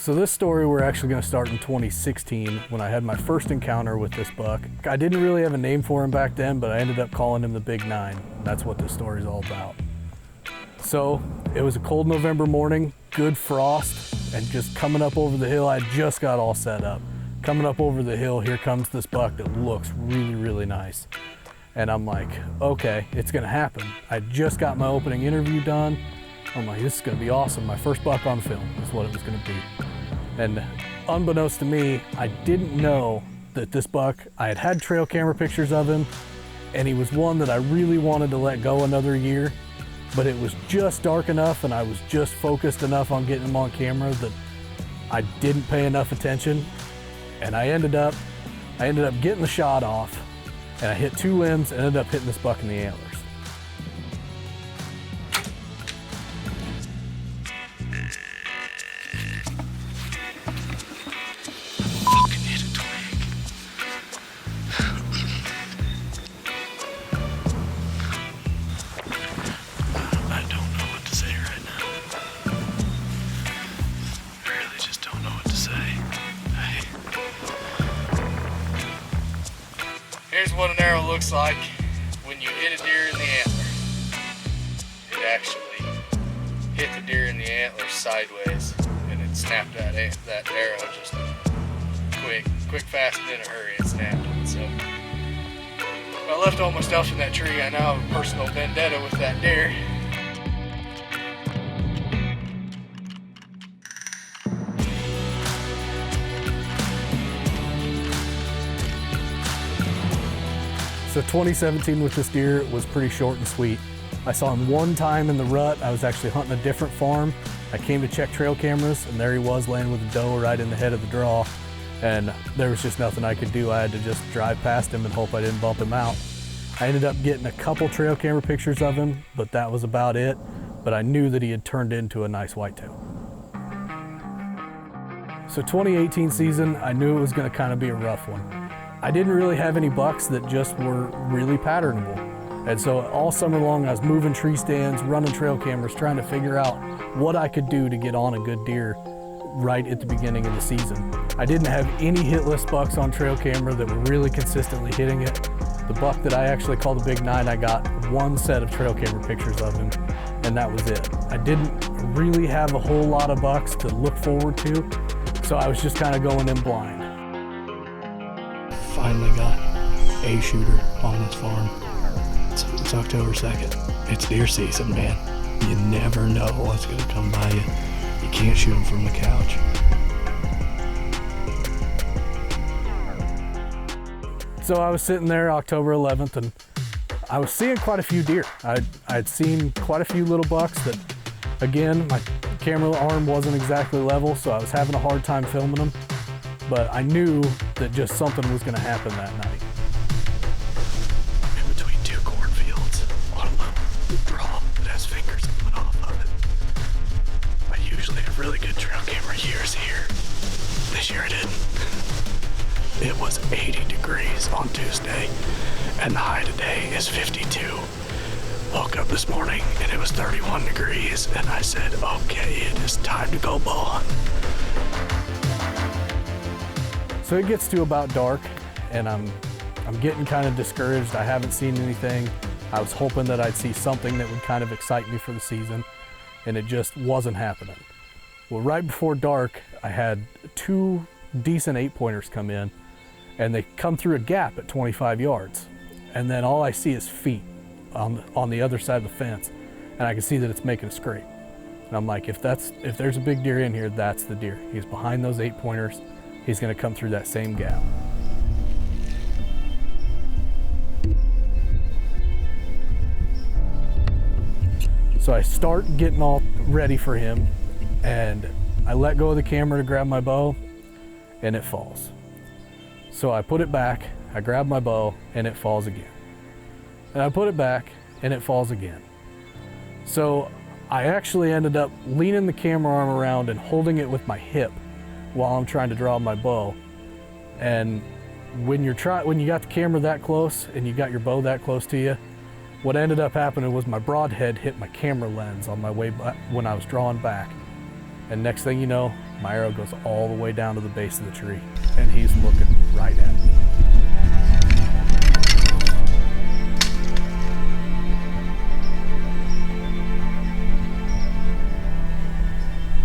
So this story we're actually going to start in 2016 when I had my first encounter with this buck. I didn't really have a name for him back then, but I ended up calling him the Big Nine. That's what this story is all about. So it was a cold November morning, good frost, and just coming up over the hill, I just got all set up. Coming up over the hill, here comes this buck that looks really, really nice. And I'm like, okay, it's gonna happen. I just got my opening interview done. I'm like, this is gonna be awesome. My first buck on film is what it was gonna be. And unbeknownst to me, I didn't know that this buck, I had trail camera pictures of him, and he was one that I really wanted to let go another year, but it was just dark enough and I was just focused enough on getting him on camera that I didn't pay enough attention. And I ended up getting the shot off, and I hit two limbs and ended up hitting this buck in the antlers. Here's what an arrow looks like when you hit a deer in the antler. It actually hit the deer in the antler sideways, and it snapped that arrow just quick, fast, and in a hurry. It snapped it. So I left all my stuff in that tree. I now have a personal vendetta with that deer. So 2017 with this deer was pretty short and sweet. I saw him one time in the rut. I was actually hunting a different farm. I came to check trail cameras, and there he was laying with a doe right in the head of the draw. And there was just nothing I could do. I had to just drive past him and hope I didn't bump him out. I ended up getting a couple trail camera pictures of him, but that was about it. But I knew that he had turned into a nice whitetail. So 2018 season, I knew it was gonna kind of be a rough one. I didn't really have any bucks that just were really patternable. And so all summer long I was moving tree stands, running trail cameras, trying to figure out what I could do to get on a good deer right at the beginning of the season. I didn't have any hit list bucks on trail camera that were really consistently hitting it. The buck that I actually call the Big Nine, I got one set of trail camera pictures of him, and that was it. I didn't really have a whole lot of bucks to look forward to, so I was just kind of going in blind. Finally got a shooter on this farm. It's October 2nd. It's deer season, man. You never know what's gonna come by you. You can't shoot them from the couch. So I was sitting there October 11th, and I was seeing quite a few deer. I'd seen quite a few little bucks that, again, my camera arm wasn't exactly level, so I was having a hard time filming them. But I knew that just something was going to happen that night. In between two cornfields, on a little draw that has fingers coming off of it. I usually have really good trail camera years here. This year I didn't. It was 80 degrees on Tuesday, and the high today is 52. Woke up this morning and it was 31 degrees, and I said, okay, it is time to go bow hunting. So it gets to about dark, and I'm getting kind of discouraged. I haven't seen anything. I was hoping that I'd see something that would kind of excite me for the season, and it just wasn't happening. Well, right before dark, I had two decent 8-pointers come in, and they come through a gap at 25 yards. And then all I see is feet on the other side of the fence, and I can see that it's making a scrape. And I'm like, if there's a big deer in here, that's the deer. He's behind those 8-pointers. He's gonna come through that same gap. So I start getting all ready for him, and I let go of the camera to grab my bow, and it falls. So I put it back, I grab my bow, and it falls again. And I put it back, and it falls again. So I actually ended up leaning the camera arm around and holding it with my hip while I'm trying to draw my bow. And when you got the camera that close and you got your bow that close to you, what ended up happening was my broadhead hit my camera lens on my way back when I was drawing back. And next thing you know, my arrow goes all the way down to the base of the tree, and he's looking right at me.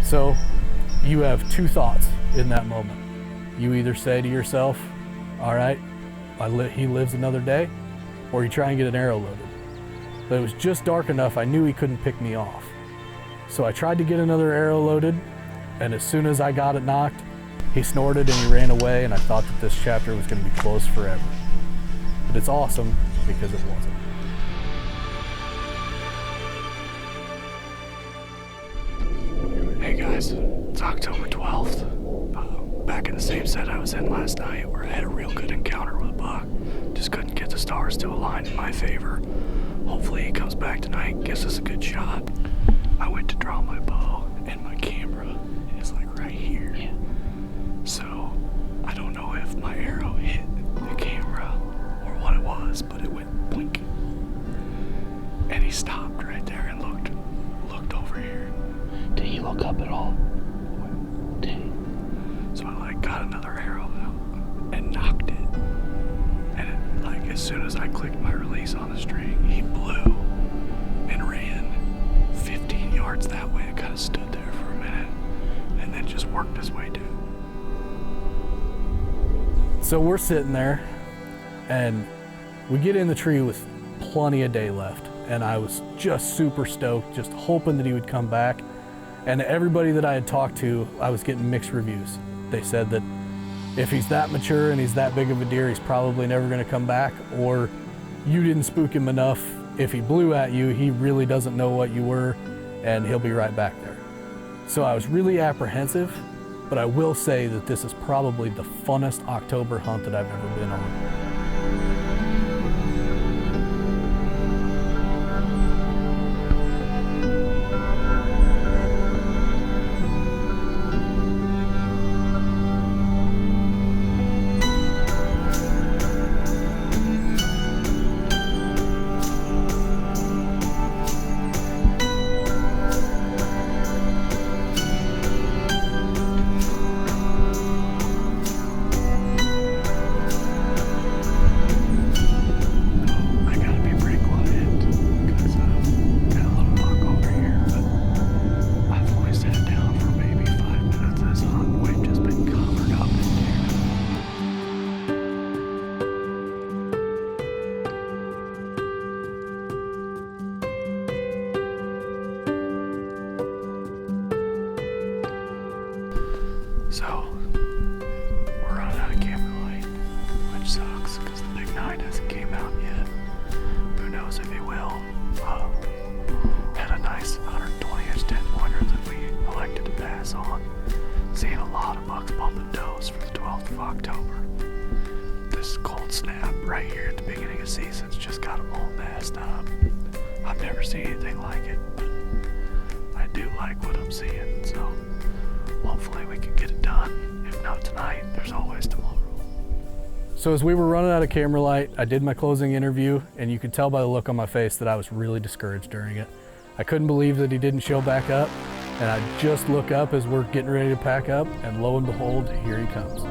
So you have two thoughts in that moment. You either say to yourself, all right, he lives another day, or you try and get an arrow loaded. But it was just dark enough, I knew he couldn't pick me off. So I tried to get another arrow loaded, and as soon as I got it knocked, he snorted and he ran away, and I thought that this chapter was going to be closed forever. But it's awesome because it wasn't. Hey guys, it's October 12th. Back in the same set I was in last night where I had a real good encounter with a buck. Just couldn't get the stars to align in my favor. Hopefully he comes back tonight and gives us a good shot. I went to draw my bow and my camera is like right here. Yeah. So I don't know if my arrow hit the camera or what it was, but it went blink. And he stopped right there and looked over here. Did he look up at all? Did he? So I got another arrow out and knocked it. And it, as soon as I clicked my release on the string, he blew and ran 15 yards that way. It kind of stood there for a minute and then just worked his way down. So we're sitting there and we get in the tree with plenty of day left. And I was just super stoked, just hoping that he would come back. And everybody that I had talked to, I was getting mixed reviews. They said that if he's that mature and he's that big of a deer, he's probably never gonna come back, or you didn't spook him enough. If he blew at you, he really doesn't know what you were, and he'll be right back there. So I was really apprehensive, but I will say that this is probably the funnest October hunt that I've ever been on. So, we're running out of camera light, which sucks because the big 9 hasn't came out yet. Who knows if he will. Had a nice 120-inch 10-pointer that we elected to pass on. Seeing a lot of bucks bumping does for the 12th of October. This cold snap right here at the beginning of season's just got them all messed up. I've never seen anything like it, but I do like what I'm seeing, so hopefully we can get it done. If not tonight, there's always tomorrow. So as we were running out of camera light, I did my closing interview, and you could tell by the look on my face that I was really discouraged during it. I couldn't believe that he didn't show back up, and I just look up as we're getting ready to pack up, and lo and behold, here he comes.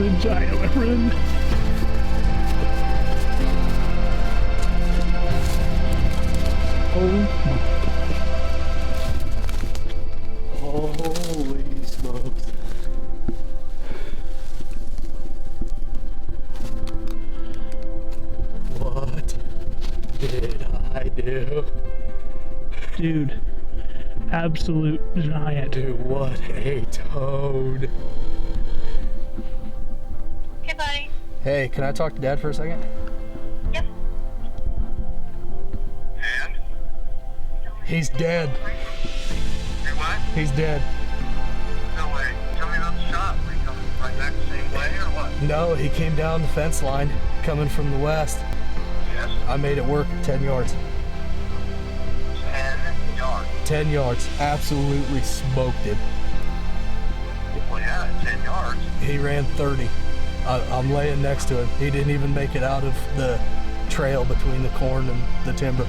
absolute giant, my friend. Holy smokes. What did I do? Dude, absolute giant. Dude, what a toad. Hey, buddy. Hey, can I talk to Dad for a second? Yep. And? He's dead. Hey, what? He's dead. No way. Tell me about the shot. Were you coming right back the same way or what? No, he came down the fence line coming from the west. Yes. I made it work 10 yards. 10 yards. 10 yards. Absolutely smoked him. Well, yeah, 10 yards. He ran 30. I'm laying next to him. He didn't even make it out of the trail between the corn and the timber.